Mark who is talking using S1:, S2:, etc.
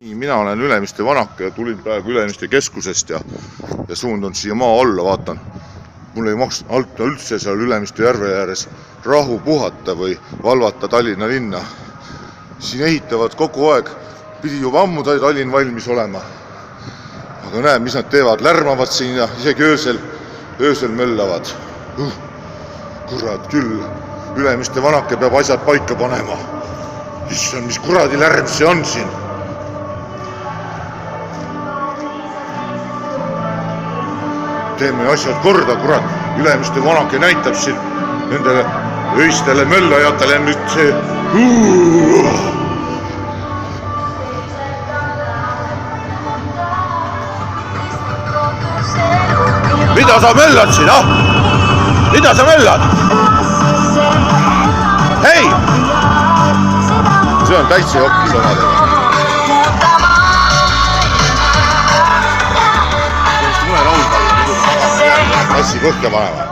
S1: Mina olen Ülemiste Vanake ja tulin praegu Ülemiste keskusest ja suundun siia maa alla, vaatan. Mul ei maksa alt üldse seal Ülemiste järve ääres rahu puhata või valvata Tallinna linna. Siin ehitavad kogu aeg, pidi juba ammu Tallinn valmis olema. Aga näe, mis nad teevad, lärmavad siin ja isegi öösel möllavad. Kurat küll, Ülemiste Vanake peab asjad paika panema. Issand, mis kuradi lärm see on siin? Teeme asjad korda, kurat. Ülemiste Vanake näitab siin nendele öistele möllajatele nüüd see... Mida sa möllad siin, ah? Mida sa möllad? Hei! See on täitsa jokki sõnadega. Assi põhja panema.